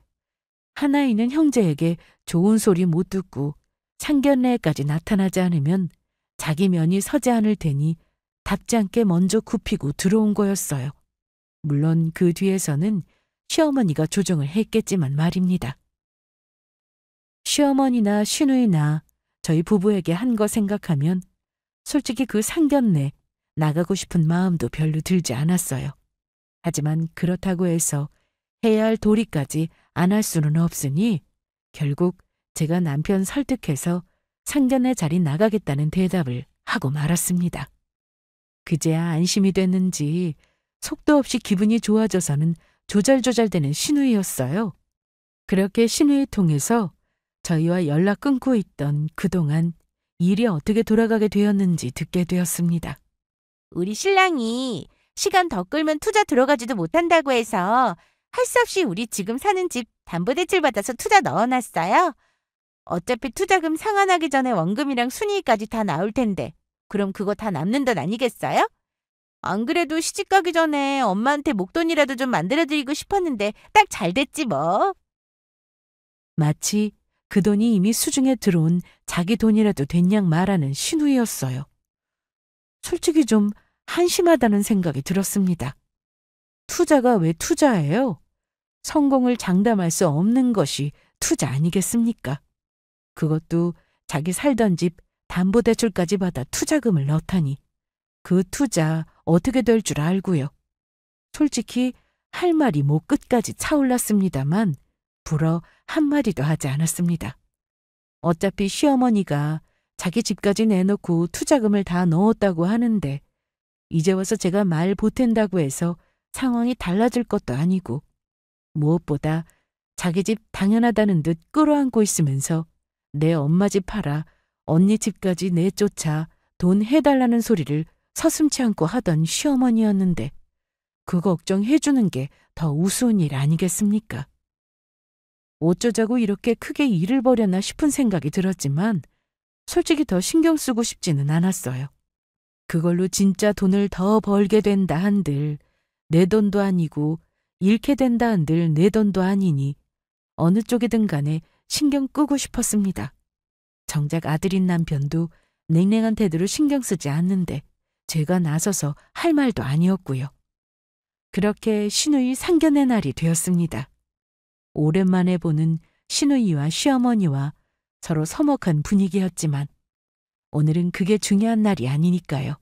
하나 있는 형제에게 좋은 소리 못 듣고 상견례까지 나타나지 않으면 자기 면이 서지 않을 테니 답지 않게 먼저 굽히고 들어온 거였어요. 물론 그 뒤에서는 시어머니가 조정을 했겠지만 말입니다. 시어머니나 시누이나 저희 부부에게 한 거 생각하면 솔직히 그 상견례 나가고 싶은 마음도 별로 들지 않았어요. 하지만 그렇다고 해서 해야 할 도리까지 안 할 수는 없으니 결국 제가 남편 설득해서 상견례 자리 나가겠다는 대답을 하고 말았습니다. 그제야 안심이 됐는지 속도 없이 기분이 좋아져서는 조잘조잘대는 신우이였어요. 그렇게 신우이 통해서 저희와 연락 끊고 있던 그동안 일이 어떻게 돌아가게 되었는지 듣게 되었습니다. 우리 신랑이 시간 더 끌면 투자 들어가지도 못한다고 해서 할 수 없이 우리 지금 사는 집 담보대출 받아서 투자 넣어놨어요. 어차피 투자금 상환하기 전에 원금이랑 순이익까지 다 나올 텐데 그럼 그거 다 남는 돈 아니겠어요? 안 그래도 시집 가기 전에 엄마한테 목돈이라도 좀 만들어드리고 싶었는데 딱 잘 됐지 뭐. 마치 그 돈이 이미 수중에 들어온 자기 돈이라도 된 양 말하는 신우이였어요. 솔직히 좀 한심하다는 생각이 들었습니다. 투자가 왜 투자예요? 성공을 장담할 수 없는 것이 투자 아니겠습니까? 그것도 자기 살던 집 담보대출까지 받아 투자금을 넣다니 그 투자 어떻게 될 줄 알고요. 솔직히 할 말이 목 끝까지 차올랐습니다만 불어 한마디도 하지 않았습니다. 어차피 시어머니가 자기 집까지 내놓고 투자금을 다 넣었다고 하는데 이제 와서 제가 말 보탠다고 해서 상황이 달라질 것도 아니고 무엇보다 자기 집 당연하다는 듯 끌어안고 있으면서 내 엄마 집 팔아 언니 집까지 내쫓아 돈 해달라는 소리를 서슴지 않고 하던 시어머니였는데 그 걱정해주는 게 더 우스운 일 아니겠습니까? 어쩌자고 이렇게 크게 일을 벌였나 싶은 생각이 들었지만 솔직히 더 신경 쓰고 싶지는 않았어요. 그걸로 진짜 돈을 더 벌게 된다 한들 내 돈도 아니고 잃게 된다 한들 내 돈도 아니니 어느 쪽이든 간에 신경 끄고 싶었습니다. 정작 아들인 남편도 냉랭한 태도로 신경 쓰지 않는데 제가 나서서 할 말도 아니었고요. 그렇게 신우이 상견례 날이 되었습니다. 오랜만에 보는 신우이와 시어머니와 서로 서먹한 분위기였지만 오늘은 그게 중요한 날이 아니니까요.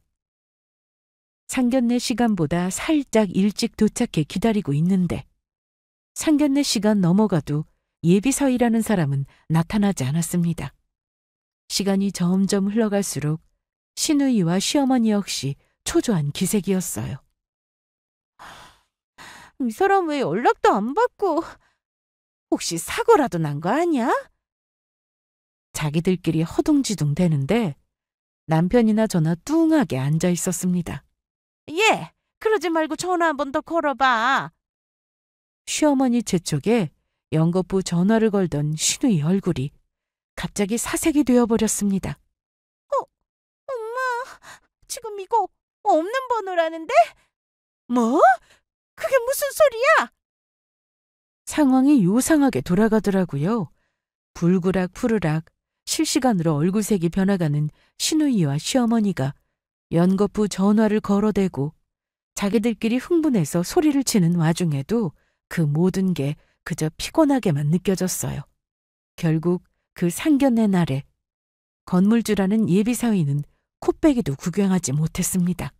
상견례 시간보다 살짝 일찍 도착해 기다리고 있는데 상견례 시간 넘어가도 예비서이라는 사람은 나타나지 않았습니다. 시간이 점점 흘러갈수록 신우이와 시어머니 역시 초조한 기색이었어요. 이 사람 왜 연락도 안 받고 혹시 사고라도 난 거 아니야? 자기들끼리 허둥지둥 대는데 남편이나 저나 뚱하게 앉아 있었습니다. 예, 그러지 말고 전화 한 번 더 걸어봐. 시어머니 제 쪽에 연거푸 전화를 걸던 신우이 얼굴이 갑자기 사색이 되어버렸습니다. 엄마, 지금 이거 없는 번호라는데? 뭐? 그게 무슨 소리야? 상황이 요상하게 돌아가더라고요. 불그락 푸르락 실시간으로 얼굴색이 변화가는 신우이와 시어머니가 연거푸 전화를 걸어대고 자기들끼리 흥분해서 소리를 치는 와중에도 그 모든 게 그저 피곤하게만 느껴졌어요. 결국 그 상견례 날에 건물주라는 예비사위는 코빼기도 구경하지 못했습니다.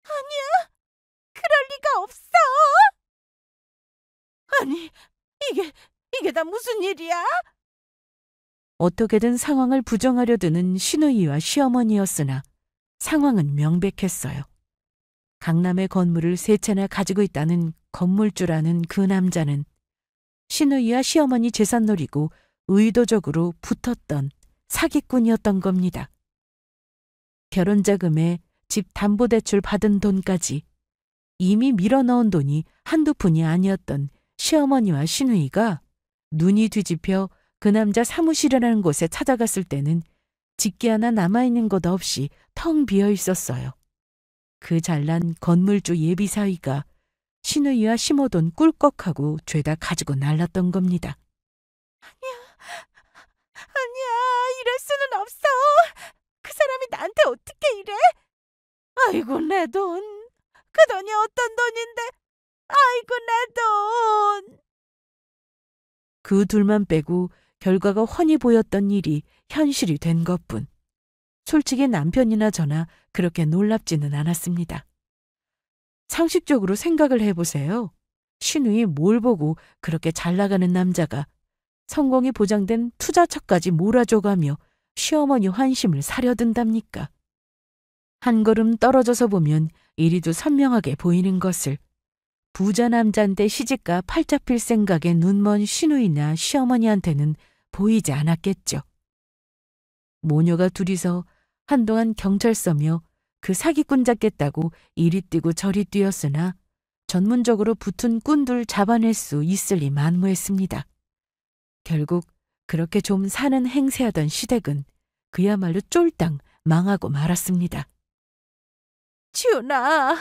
아니야, 그럴 리가 없어. 아니, 이게 다 무슨 일이야? 어떻게든 상황을 부정하려 드는 시누이와 시어머니였으나 상황은 명백했어요. 강남의 건물을 3채나 가지고 있다는 건물주라는 그 남자는 시누이와 시어머니 재산 노리고 의도적으로 붙었던 사기꾼이었던 겁니다. 결혼 자금에 집 담보대출 받은 돈까지 이미 밀어넣은 돈이 한두 푼이 아니었던 시어머니와 시누이가 눈이 뒤집혀 그 남자 사무실이라는 곳에 찾아갔을 때는 집기 하나 남아있는 것 없이 텅 비어 있었어요. 그 잘난 건물주 예비사위가 시누이와 심어돈 꿀꺽하고 죄다 가지고 날랐던 겁니다. 아니야, 이럴 수는 없어. 그 사람이 나한테 어떻게 이래? 아이고, 내 돈. 그 돈이 어떤 돈인데? 아이고, 내 돈. 그 둘만 빼고 결과가 훤히 보였던 일이 현실이 된 것뿐. 솔직히 남편이나 저나 그렇게 놀랍지는 않았습니다. 상식적으로 생각을 해보세요. 시누이 뭘 보고 그렇게 잘 나가는 남자가 성공이 보장된 투자처까지 몰아줘가며 시어머니 환심을 사려든답니까? 한 걸음 떨어져서 보면 이리도 선명하게 보이는 것을 부자 남자인데 시집가 팔 잡힐 생각에 눈먼 시누이나 시어머니한테는 보이지 않았겠죠. 모녀가 둘이서 한동안 경찰서며 그 사기꾼 잡겠다고 이리 뛰고 저리 뛰었으나 전문적으로 붙은 꾼들 잡아낼 수 있을리 만무했습니다. 결국 그렇게 좀 사는 행세하던 시댁은 그야말로 쫄딱 망하고 말았습니다. 지훈아,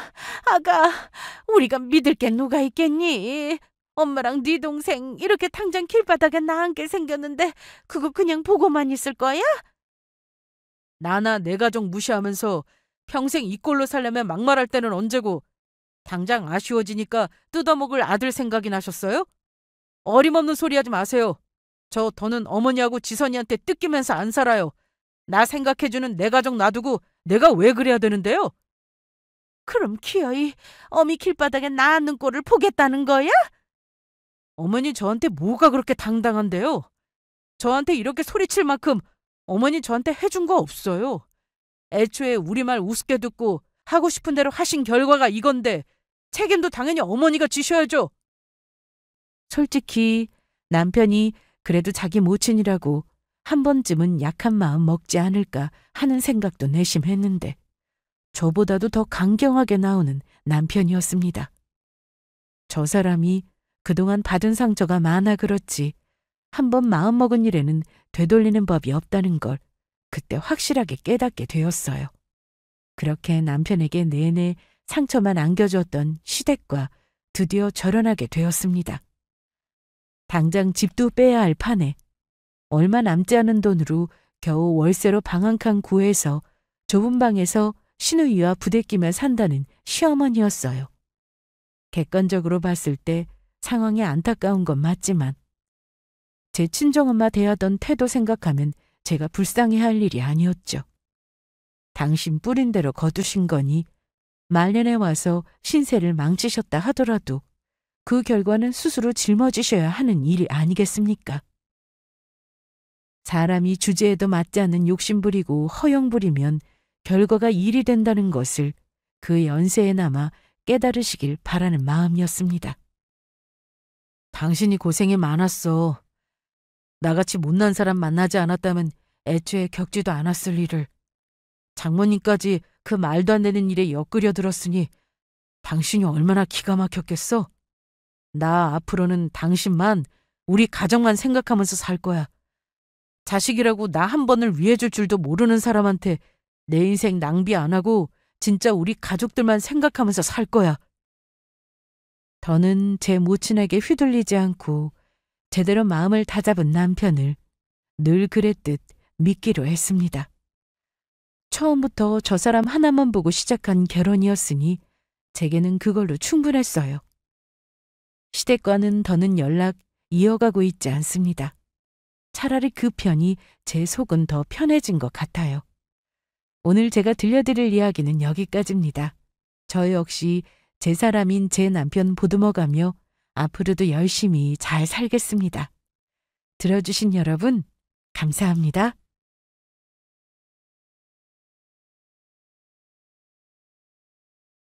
아가, 우리가 믿을 게 누가 있겠니? 엄마랑 네 동생 이렇게 당장 길바닥에 나앉게 생겼는데 그거 그냥 보고만 있을 거야? 나나 내 가족 무시하면서 평생 이 꼴로 살려면 막말할 때는 언제고 당장 아쉬워지니까 뜯어먹을 아들 생각이 나셨어요? 어림없는 소리 하지 마세요. 저 더는 어머니하고 지선이한테 뜯기면서 안 살아요. 나 생각해주는 내 가족 놔두고 내가 왜 그래야 되는데요? 그럼 기어이 어미 길바닥에 나앉는 꼴을 보겠다는 거야? 어머니 저한테 뭐가 그렇게 당당한데요? 저한테 이렇게 소리칠 만큼 어머니 저한테 해준 거 없어요. 애초에 우리 말 우습게 듣고 하고 싶은 대로 하신 결과가 이건데 책임도 당연히 어머니가 지셔야죠. 솔직히 남편이 그래도 자기 모친이라고 한 번쯤은 약한 마음 먹지 않을까 하는 생각도 내심했는데 저보다도 더 강경하게 나오는 남편이었습니다. 저 사람이 그동안 받은 상처가 많아 그렇지 한 번 마음먹은 일에는 되돌리는 법이 없다는 걸 그때 확실하게 깨닫게 되었어요. 그렇게 남편에게 내내 상처만 안겨줬던 시댁과 드디어 절연하게 되었습니다. 당장 집도 빼야 할 판에 얼마 남지 않은 돈으로 겨우 월세로 방 한 칸 구해서 좁은 방에서 시누이와 부대끼며 산다는 시어머니였어요. 객관적으로 봤을 때 상황이 안타까운 건 맞지만 제 친정엄마 대하던 태도 생각하면 제가 불쌍해할 일이 아니었죠. 당신 뿌린 대로 거두신 거니 말년에 와서 신세를 망치셨다 하더라도 그 결과는 스스로 짊어지셔야 하는 일이 아니겠습니까? 사람이 주제에도 맞지 않는 욕심부리고 허영부리면 결과가 일이 된다는 것을 그 연세에나마 깨달으시길 바라는 마음이었습니다. 당신이 고생이 많았어. 나같이 못난 사람 만나지 않았다면 애초에 겪지도 않았을 일을. 장모님까지 그 말도 안 되는 일에 엿끓여들었으니 당신이 얼마나 기가 막혔겠어? 나 앞으로는 당신만, 우리 가정만 생각하면서 살 거야. 자식이라고 나 한 번을 위해줄 줄도 모르는 사람한테 내 인생 낭비 안 하고 진짜 우리 가족들만 생각하면서 살 거야. 더는 제 모친에게 휘둘리지 않고 제대로 마음을 다잡은 남편을 늘 그랬듯 믿기로 했습니다. 처음부터 저 사람 하나만 보고 시작한 결혼이었으니 제게는 그걸로 충분했어요. 시댁과는 더는 연락 이어가고 있지 않습니다. 차라리 그 편이 제 속은 더 편해진 것 같아요. 오늘 제가 들려드릴 이야기는 여기까지입니다. 저 역시 제 사람인 제 남편 보듬어가며 앞으로도 열심히 잘 살겠습니다. 들어주신 여러분 감사합니다.